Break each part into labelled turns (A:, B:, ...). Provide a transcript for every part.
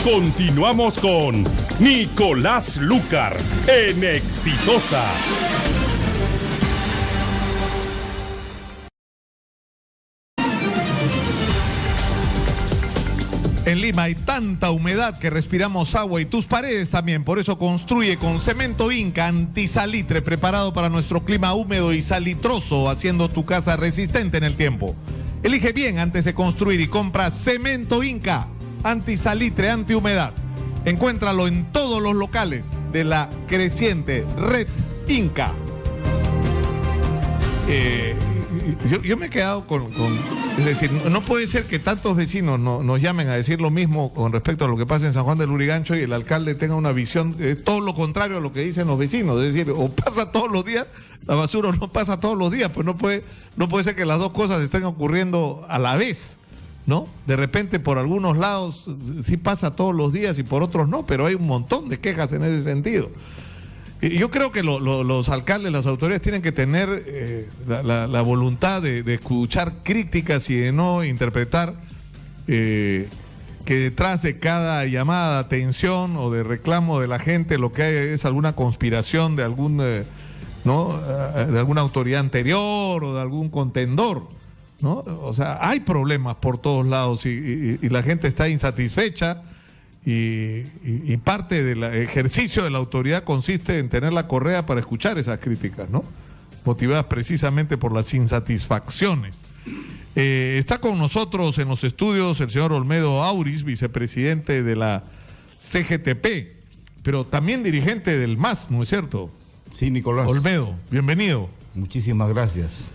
A: Continuamos con Nicolás Lúcar en Exitosa.
B: En Lima hay tanta humedad que respiramos agua y tus paredes también. Por eso construye con cemento Inca antisalitre preparado para nuestro clima húmedo y salitroso, haciendo tu casa resistente en el tiempo. Elige bien antes de construir y compra cemento Inca antisalitre, antihumedad. Encuéntralo en todos los locales de la creciente Red Inca. Yo me he quedado es decir, no puede ser que tantos vecinos nos llamen a decir lo mismo con respecto a lo que pasa en San Juan del Lurigancho y el alcalde tenga una visión todo lo contrario a lo que dicen los vecinos. Es decir, o pasa todos los días la basura o no pasa todos los días. Pues no puede ser que las dos cosas estén ocurriendo a la vez, ¿no? De repente por algunos lados sí pasa todos los días y por otros no, pero hay un montón de quejas en ese sentido. Y yo creo que los alcaldes, las autoridades tienen que tener la voluntad de escuchar críticas y de no interpretar que detrás de cada llamada de atención o de reclamo de la gente lo que hay es alguna conspiración de algún de alguna autoridad anterior o de algún contendor, ¿no? O sea, hay problemas por todos lados y la gente está insatisfecha. Y parte del ejercicio de la autoridad consiste en tener la correa para escuchar esas críticas, ¿no? Motivadas precisamente por las insatisfacciones. Está con nosotros en los estudios el señor Olmedo Auris, vicepresidente de la CGTP, pero también dirigente del MAS, ¿no es cierto?
C: Sí, Nicolás.
B: Olmedo, bienvenido.
C: Muchísimas gracias.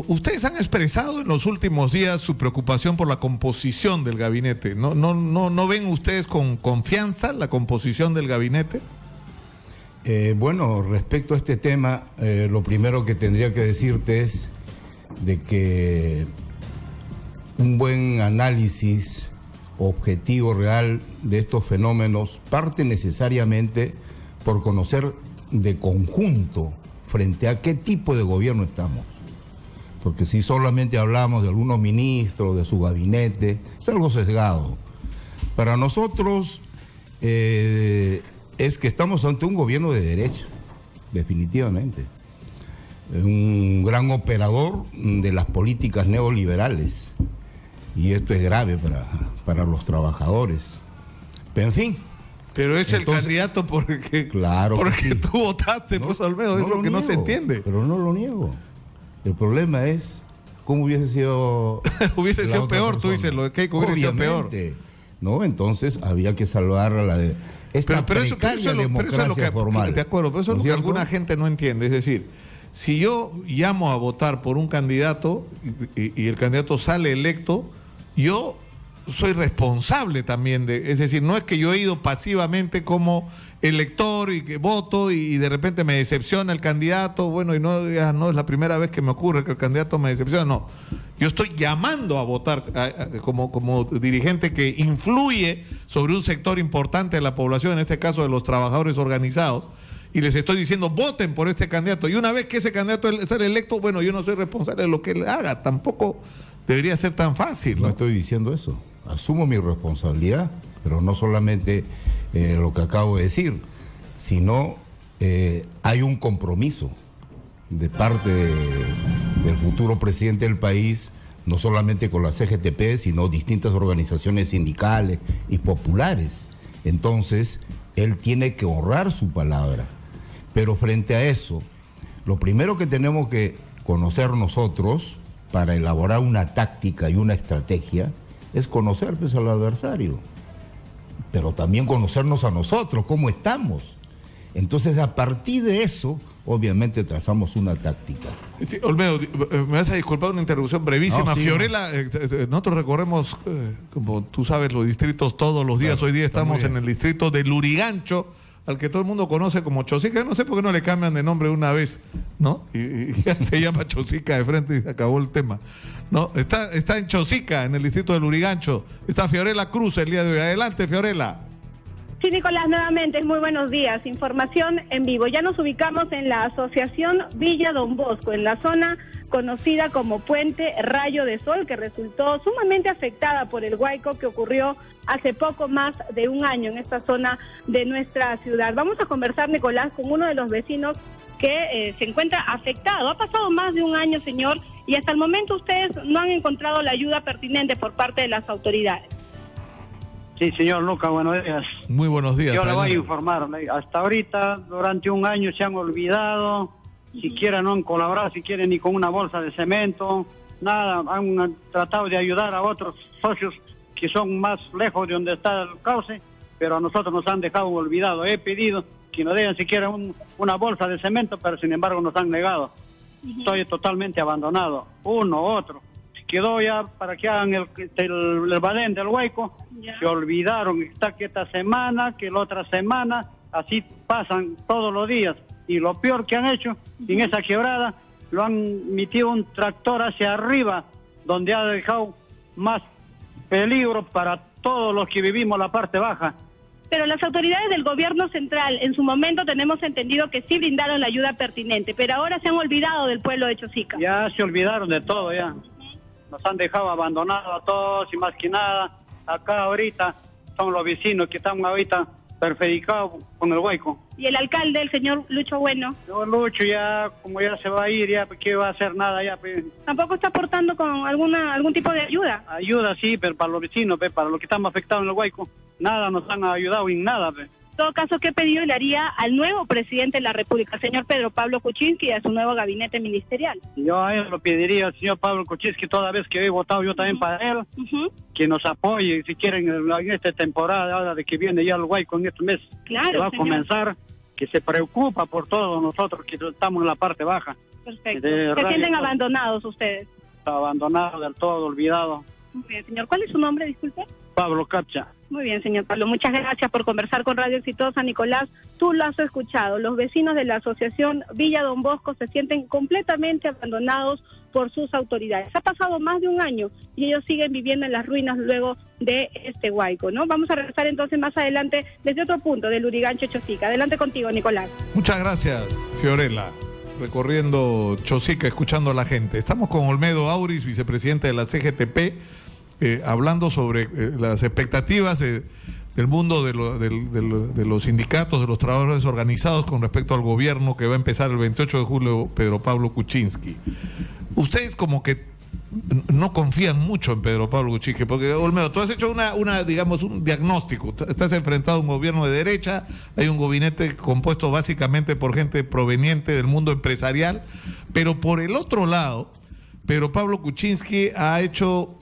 B: Ustedes han expresado en los últimos días su preocupación por la composición del gabinete. ¿No ven ustedes con confianza la composición del gabinete?
C: Bueno, respecto a este tema, lo primero que tendría que decirte es de que un buen análisis objetivo, real de estos fenómenos parte necesariamente por conocer de conjunto frente a qué tipo de gobierno estamos. Porque si solamente hablamos de algunos ministros, de su gabinete, es algo sesgado. Para nosotros es que estamos ante un gobierno de derecha, definitivamente. Un gran operador de las políticas neoliberales. Y esto es grave para los trabajadores. Pero en fin.
B: Pero es el candidato porque
C: sí.
B: Tú votaste, pues Olmedo, es lo que no se entiende.
C: Pero no lo niego. El problema es cómo hubiese sido...
B: hubiese sido peor, tú dices, lo de Keiko hubiese sido peor.
C: ¿No? Entonces había que salvar a esta precaria democracia formal.
B: De acuerdo, pero eso es lo que alguna gente no entiende. Es decir, si yo llamo a votar por un candidato y el candidato sale electo, yo soy responsable también es decir, no es que yo he ido pasivamente como elector y que voto y de repente me decepciona el candidato, bueno, y no es la primera vez que me ocurre que el candidato me decepciona, no. Yo estoy llamando a votar como dirigente que influye sobre un sector importante de la población, en este caso de los trabajadores organizados, y les estoy diciendo, voten por este candidato, y una vez que ese candidato sale electo, bueno, yo no soy responsable de lo que él haga, tampoco debería ser tan fácil, ¿no?
C: No estoy diciendo eso. Asumo mi responsabilidad, pero no solamente lo que acabo de decir, sino hay un compromiso de parte del futuro presidente del país, no solamente con la CGTP, sino distintas organizaciones sindicales y populares. Entonces, él tiene que honrar su palabra. Pero frente a eso, lo primero que tenemos que conocer nosotros para elaborar una táctica y una estrategia es conocer pues, al adversario, pero también conocernos a nosotros, cómo estamos. Entonces, a partir de eso, obviamente trazamos una táctica.
B: Sí, Olmedo, me vas a disculpar una interrupción brevísima. No, sí, Fiorella, nosotros recorremos, como tú sabes, los distritos todos los días. Claro, hoy día estamos en el distrito de Lurigancho, al que todo el mundo conoce como Chosica. No sé por qué no le cambian de nombre una vez, ¿no? Y ya se llama Chosica de frente y se acabó el tema. No, está en Chosica, en el distrito de Lurigancho. Está Fiorella Cruz el día de hoy. Adelante, Fiorella.
D: Sí, Nicolás, nuevamente, muy buenos días. Información en vivo. Ya nos ubicamos en la Asociación Villa Don Bosco, en la zona conocida como Puente Rayo de Sol, que resultó sumamente afectada por el huaico que ocurrió hace poco más de un año en esta zona de nuestra ciudad. Vamos a conversar, Nicolás, con uno de los vecinos que se encuentra afectado. Ha pasado más de un año, señor, y hasta el momento ustedes no han encontrado la ayuda pertinente por parte de las autoridades.
E: Sí, señor Lucas, buenos días.
B: Muy buenos días.
E: Yo le voy a informar. Hasta ahorita, durante un año se han olvidado, siquiera no han colaborado, si quieren, ni con una bolsa de cemento, nada. Han tratado de ayudar a otros socios que son más lejos de donde está el cauce, pero a nosotros nos han dejado olvidados. He pedido que nos den siquiera una bolsa de cemento, pero sin embargo nos han negado. Estoy totalmente abandonado, uno, otro. Quedó ya para que hagan el badén del hueco, se olvidaron, está que esta semana, que la otra semana, así pasan todos los días. Y lo peor que han hecho, en esa quebrada, lo han metido un tractor hacia arriba, donde ha dejado más peligro para todos los que vivimos la parte baja.
D: Pero las autoridades del gobierno central, en su momento tenemos entendido que sí brindaron la ayuda pertinente, pero ahora se han olvidado del pueblo de Chosica.
E: Ya se olvidaron de todo, ya. Nos han dejado abandonados a todos y más que nada, acá ahorita son los vecinos que están ahorita perjudicados con el hueco.
D: ¿Y el alcalde, el señor Lucho Bueno?
E: Yo, Lucho, ya, como ya se va a ir, ya, ¿qué va a hacer? Nada, ya.
D: ¿Tampoco está aportando con algún tipo de ayuda?
E: Ayuda, sí, pero para los vecinos, para los que estamos afectados en el hueco, nada nos han ayudado en nada.
D: En todo caso, ¿qué pedido le haría al nuevo presidente de la República, señor Pedro Pablo Kuczynski, y a su nuevo gabinete ministerial?
E: Yo a él lo pediría al señor Pablo Kuczynski, toda vez que he votado yo también para él, que nos apoye, si quieren, en esta temporada, ahora de que viene ya el huaico en este mes,
D: claro,
E: que va a
D: señor.
E: Comenzar, que se preocupa por todos nosotros que estamos en la parte baja.
D: Perfecto. ¿Se sienten abandonados ustedes?
E: Abandonados, del todo, olvidados.
D: Muy bien, señor. ¿Cuál es su nombre, disculpe?
E: Pablo Capcha.
D: Muy bien, señor Pablo. Muchas gracias por conversar con Radio Exitosa. Nicolás, tú lo has escuchado. Los vecinos de la Asociación Villa Don Bosco se sienten completamente abandonados por sus autoridades. Ha pasado más de un año y ellos siguen viviendo en las ruinas luego de este huaico, ¿no? Vamos a regresar entonces más adelante desde otro punto del Lurigancho Chosica. Adelante contigo, Nicolás.
B: Muchas gracias, Fiorella. Recorriendo Chosica, escuchando a la gente. Estamos con Olmedo Auris, vicepresidente de la CGTP, hablando sobre las expectativas del mundo de los sindicatos, de los trabajadores organizados con respecto al gobierno que va a empezar el 28 de julio, Pedro Pablo Kuczynski. Ustedes como que no confían mucho en Pedro Pablo Kuczynski, porque Olmedo, tú has hecho digamos, un diagnóstico. Estás enfrentado a un gobierno de derecha, hay un gabinete compuesto básicamente por gente proveniente del mundo empresarial, pero por el otro lado, Pedro Pablo Kuczynski ha hecho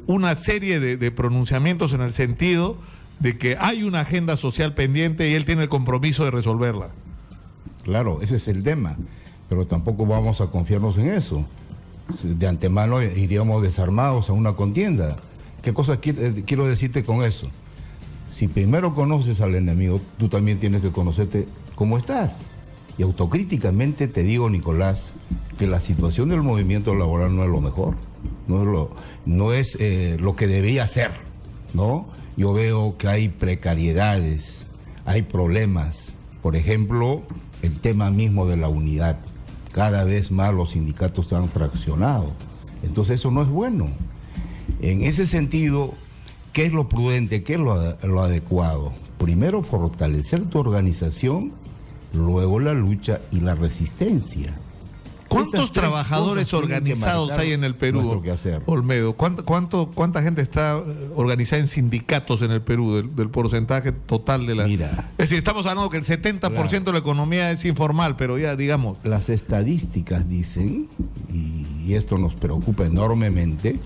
B: una serie de pronunciamientos en el sentido de que hay una agenda social pendiente y él tiene el compromiso de resolverla.
C: Claro, ese es el tema, pero tampoco vamos a confiarnos en eso. De antemano iríamos desarmados a una contienda. ¿Qué cosa quiero decirte con eso? Si primero conoces al enemigo, tú también tienes que conocerte cómo estás. Y autocríticamente te digo, Nicolás, que la situación del movimiento laboral no es lo mejor, no es lo que debería ser, ¿no? Yo veo que hay precariedades, hay problemas. Por ejemplo, el tema mismo de la unidad. Cada vez más los sindicatos se han fraccionado. Entonces eso no es bueno. En ese sentido, ¿qué es lo prudente? ¿Qué es lo adecuado? Primero, fortalecer tu organización, luego la lucha y la resistencia.
B: ¿Cuántos trabajadores organizados hay en el Perú, Olmedo? ¿Cuánta gente está organizada en sindicatos en el Perú, del porcentaje total de la...
C: Mira,
B: es decir, estamos hablando que el 70% de la economía es informal, pero ya digamos...
C: Las estadísticas dicen, y esto nos preocupa enormemente,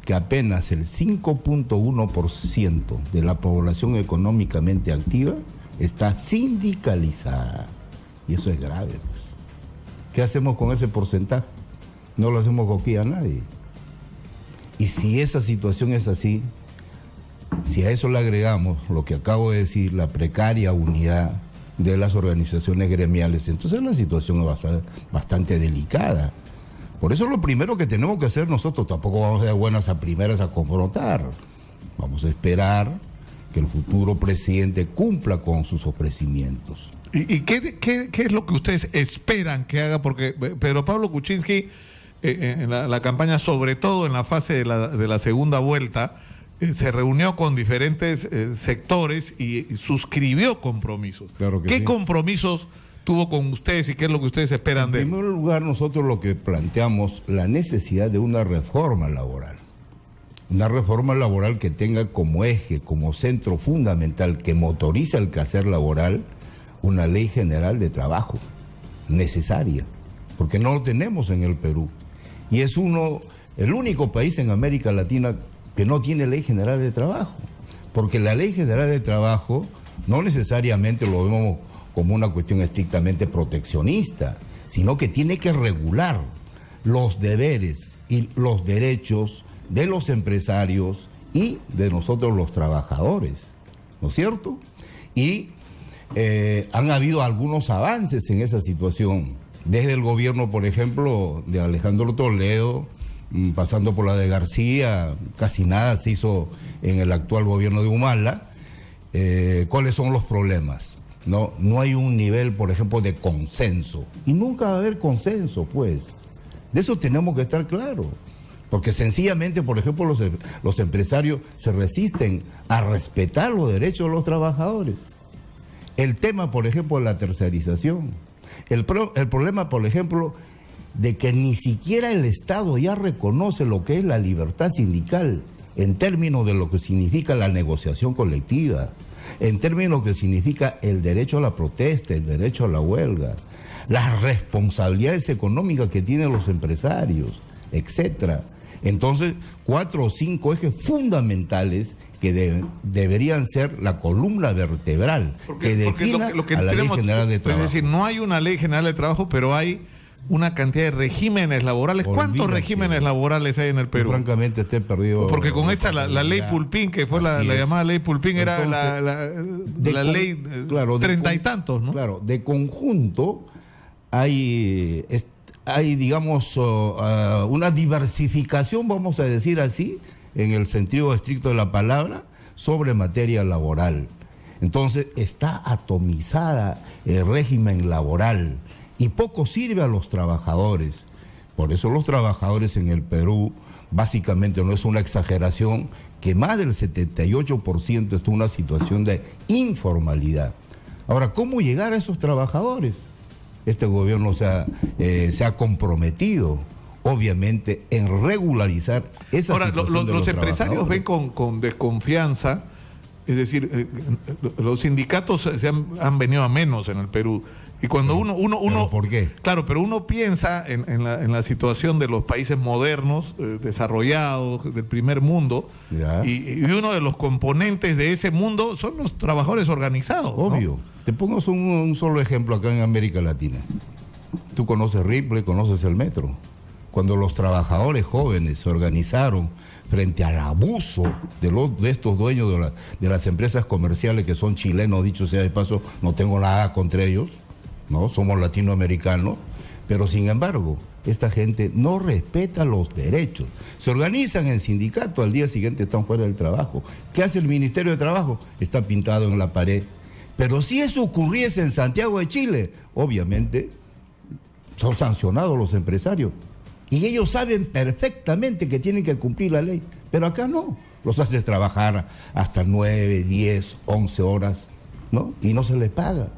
C: que apenas el 5.1% de la población económicamente activa está sindicalizada. Y eso es grave, pues. ¿Qué hacemos con ese porcentaje? No lo hacemos coquilla a nadie. Y si esa situación es así, si a eso le agregamos lo que acabo de decir, la precaria unidad de las organizaciones gremiales, entonces la situación va a ser bastante delicada. Por eso lo primero que tenemos que hacer nosotros, tampoco vamos a ser buenas a primeras a confrontar. Vamos a esperar que el futuro presidente cumpla con sus ofrecimientos.
B: ¿Y qué es lo que ustedes esperan que haga? Porque Pedro Pablo Kuczynski, en la campaña, sobre todo en la fase de la segunda vuelta, se reunió con diferentes sectores y suscribió compromisos.
C: Claro que
B: ¿Qué
C: sí.
B: compromisos tuvo con ustedes y qué es lo que ustedes esperan de él?
C: En primer lugar, nosotros lo que planteamos, la necesidad de una reforma laboral. Una reforma laboral que tenga como eje, como centro fundamental, que motoriza el quehacer laboral, una ley general de trabajo necesaria, porque no lo tenemos en el Perú. Y es el único país en América Latina que no tiene ley general de trabajo, porque la ley general de trabajo no necesariamente lo vemos como una cuestión estrictamente proteccionista, sino que tiene que regular los deberes y los derechos de los empresarios y de nosotros los trabajadores, ¿no es cierto? Y han habido algunos avances en esa situación, desde el gobierno, por ejemplo, de Alejandro Toledo, pasando por la de García, casi nada se hizo en el actual gobierno de Humala. ¿Cuáles son los problemas? No hay un nivel, por ejemplo, de consenso, y nunca va a haber consenso, pues. De eso tenemos que estar claros. Porque sencillamente, por ejemplo, los empresarios se resisten a respetar los derechos de los trabajadores. El tema, por ejemplo, de la tercerización. El problema, por ejemplo, de que ni siquiera el Estado ya reconoce lo que es la libertad sindical en términos de lo que significa la negociación colectiva, en términos de lo que significa el derecho a la protesta, el derecho a la huelga, las responsabilidades económicas que tienen los empresarios, etcétera. Entonces, 4 o 5 ejes fundamentales que deberían ser la columna vertebral que defina
B: lo que
C: a la Ley
B: tenemos,
C: General de Trabajo.
B: Es decir, no hay una Ley General de Trabajo, pero hay una cantidad de regímenes laborales. ¿Cuántos regímenes laborales hay en el Perú?
C: Francamente, esté perdido.
B: Porque con esta, la ley Pulpín, que fue la llamada ley Pulpín, era la ley
C: claro,
B: 30 y tantos, ¿no?
C: Claro, de conjunto hay digamos, una diversificación, vamos a decir así, en el sentido estricto de la palabra, sobre materia laboral. Entonces, está atomizada el régimen laboral y poco sirve a los trabajadores. Por eso los trabajadores en el Perú, básicamente, no es una exageración, que más del 78% está en una situación de informalidad. Ahora, ¿cómo llegar a esos trabajadores? Este gobierno se ha comprometido, obviamente, en regularizar esa situación de los
B: empresarios ven con desconfianza, es decir, los sindicatos han venido a menos en el Perú. Y cuando uno
C: ¿Por qué?
B: Claro, pero uno piensa en la situación de los países modernos, desarrollados, del primer mundo, y uno de los componentes de ese mundo son los trabajadores organizados.
C: Obvio.
B: ¿No?
C: Te pongo un solo ejemplo acá en América Latina. Tú conoces Ripley, conoces el metro. Cuando los trabajadores jóvenes se organizaron frente al abuso de estos dueños de las empresas comerciales que son chilenos, dicho sea de paso, no tengo nada contra ellos, ¿no? Somos latinoamericanos, pero sin embargo, esta gente no respeta los derechos. Se organizan en sindicato, al día siguiente están fuera del trabajo. ¿Qué hace el Ministerio de Trabajo? Está pintado en la pared. Pero si eso ocurriese en Santiago de Chile, obviamente son sancionados los empresarios. Y ellos saben perfectamente que tienen que cumplir la ley. Pero acá no. Los haces trabajar hasta 9, 10, 11 horas, ¿no? Y no se les paga.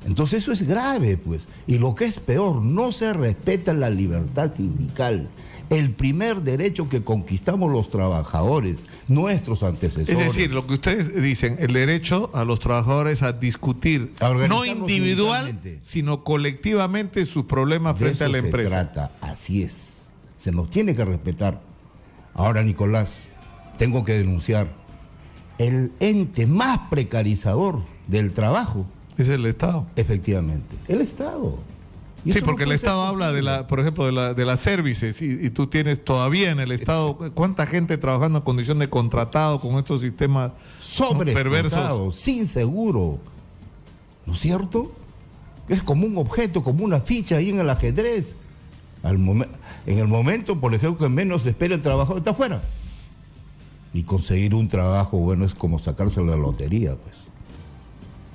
C: Entonces eso es grave, pues. Y lo que es peor, no se respeta la libertad sindical. El primer derecho que conquistamos los trabajadores, nuestros antecesores.
B: Es decir, lo que ustedes dicen, el derecho a los trabajadores a discutir, no individual, sino colectivamente sus problemas frente a la empresa.
C: De eso se trata, así es. Se nos tiene que respetar. Ahora, Nicolás, tengo que denunciar, el ente más precarizador del trabajo
B: es el Estado.
C: Efectivamente, el Estado.
B: Sí, porque el Estado habla por ejemplo, de las services y tú tienes todavía en el Estado cuánta gente trabajando en condición de contratado con estos sistemas perversos,
C: sin seguro, ¿no es cierto? Es como un objeto, como una ficha ahí en el ajedrez. En el momento, por ejemplo, que menos se espera el trabajador está afuera. y conseguir un trabajo, bueno, es como sacarse la lotería, pues.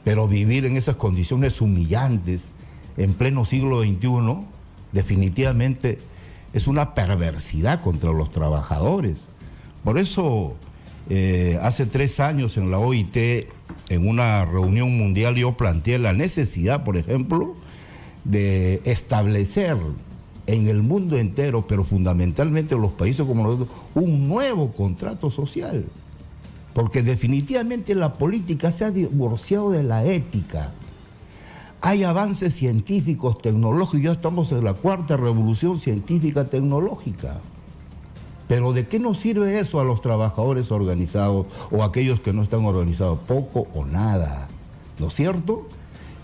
C: Pero vivir en esas condiciones humillantes en pleno siglo XXI, definitivamente es una perversidad contra los trabajadores. Por eso, hace 3 años en la OIT, en una reunión mundial, yo planteé la necesidad, por ejemplo, de establecer en el mundo entero, pero fundamentalmente en los países como nosotros, un nuevo contrato social. Porque definitivamente la política se ha divorciado de la ética. Hay avances científicos, tecnológicos, ya estamos en la 4ª revolución científica tecnológica. Pero ¿de qué nos sirve eso a los trabajadores organizados o a aquellos que no están organizados? Poco o nada, ¿no es cierto?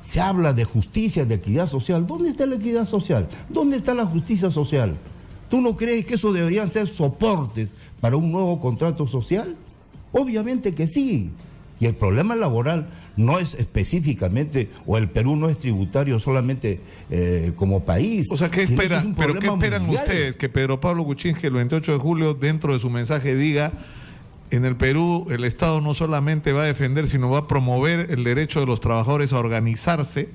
C: Se habla de justicia, de equidad social. ¿Dónde está la equidad social? ¿Dónde está la justicia social? ¿Tú no crees que eso deberían ser soportes para un nuevo contrato social? Obviamente que sí. Y el problema laboral no es específicamente, o el Perú no es tributario solamente como país.
B: O sea, ¿qué esperan? ¿Pero qué esperan
C: mundial.
B: Ustedes? Que Pedro Pablo Kuczynski el 28 de julio, dentro de su mensaje, diga: en el Perú el Estado no solamente va a defender, sino va a promover el derecho de los trabajadores a organizarse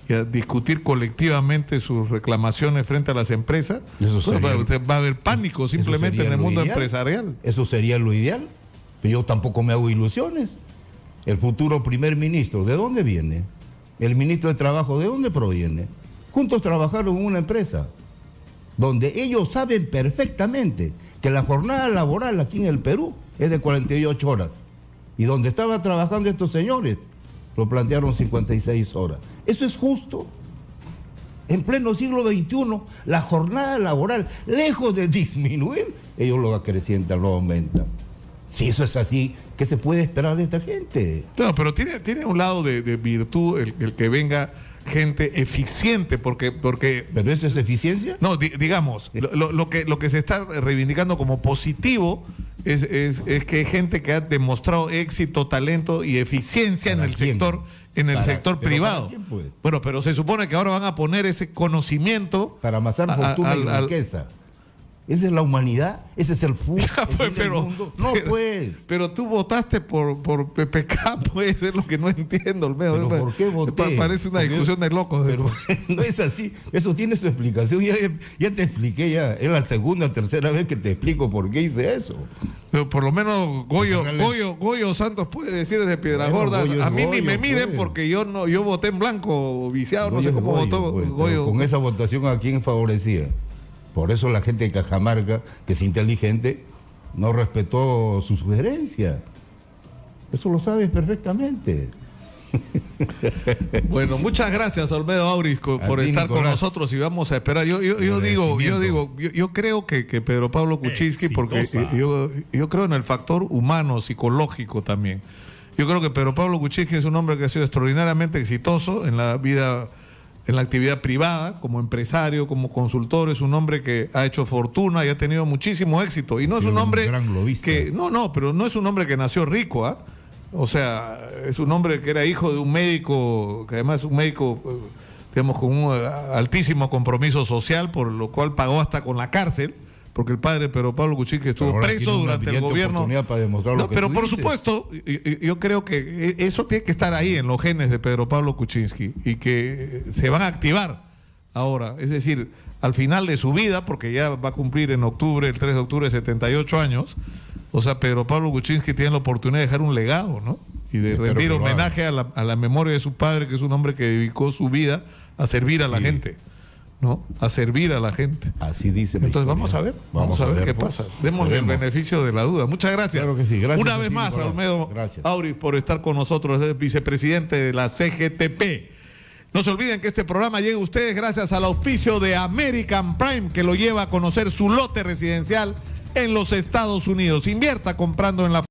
B: y a discutir colectivamente sus reclamaciones frente a las empresas.
C: Eso sería,
B: va a haber pánico simplemente en el mundo empresarial.
C: Eso sería lo ideal. Pero yo tampoco me hago ilusiones. El futuro primer ministro, ¿de dónde viene? El ministro de Trabajo, ¿de dónde proviene? Juntos trabajaron en una empresa donde ellos saben perfectamente que la jornada laboral aquí en el Perú es de 48 horas. Y donde estaban trabajando estos señores, lo plantearon 56 horas. ¿Eso es justo? En pleno siglo XXI, la jornada laboral, lejos de disminuir, ellos lo acrecientan, lo aumentan. Si eso es así, ¿qué se puede esperar de esta gente?
B: Claro, pero tiene un lado de virtud el que venga gente eficiente, porque...
C: ¿Pero eso es eficiencia?
B: No, digamos, lo que se está reivindicando como positivo es que hay gente que ha demostrado éxito, talento y eficiencia en el sector privado.
C: ¿Para quién, pues?
B: Bueno, pero se supone que ahora van a poner ese conocimiento
C: para amasar fortuna y riqueza. ¿Esa es la humanidad? ¿Ese es el fútbol? No, pues.
B: Pero tú votaste por PPK, pues, es lo que no entiendo, Olmedo.
C: ¿Pero por qué voté?
B: Parece una discusión de locos.
C: Pero no es así, eso tiene su explicación. Ya te expliqué, es la 2ª o 3ª vez que te explico por qué hice eso.
B: Pero por lo menos Goyo Santos puede decir desde Piedragorda, a mí ni me miren porque yo voté en blanco, viciado, no sé cómo votó Goyo.
C: Con esa votación, ¿a quién favorecía? Por eso la gente de Cajamarca, que es inteligente, no respetó su sugerencia. Eso lo sabes perfectamente.
B: Bueno, muchas gracias, Olmedo Auris, por estar con nosotros, y vamos a esperar. Yo creo que Pedro Pablo Kuczynski, porque yo creo en el factor humano, psicológico también. Yo creo que Pedro Pablo Kuczynski es un hombre que ha sido extraordinariamente exitoso en la vida, en la actividad privada, como empresario, como consultor. Es un hombre que ha hecho fortuna y ha tenido muchísimo éxito. Y no es un hombre que... pero no es un hombre que nació rico, ¿ah? O sea, es un hombre que era hijo de un médico, que además es un médico, digamos, con un altísimo compromiso social, por lo cual pagó hasta con la cárcel, porque el padre de Pedro Pablo Kuczynski estuvo preso durante el gobierno. Pero por supuesto, yo creo que eso tiene que estar ahí en los genes de Pedro Pablo Kuczynski y que se van a activar ahora. Es decir, al final de su vida, porque ya va a cumplir en octubre, el 3 de octubre, 78 años. O sea, Pedro Pablo Kuczynski tiene la oportunidad de dejar un legado, ¿no? Y de rendir homenaje a la memoria de su padre, que es un hombre que dedicó su vida a servir a la gente, ¿no? A servir a la gente.
C: Así dice.
B: Entonces vamos a ver qué pasa. Démosle el beneficio de la duda. Muchas gracias.
C: Claro que sí. Gracias.
B: Una vez más, Olmedo Auris, por estar con nosotros, es vicepresidente de la CGTP. No se olviden que este programa llega a ustedes gracias al auspicio de American Prime, que lo lleva a conocer su lote residencial en los Estados Unidos. Invierta comprando en la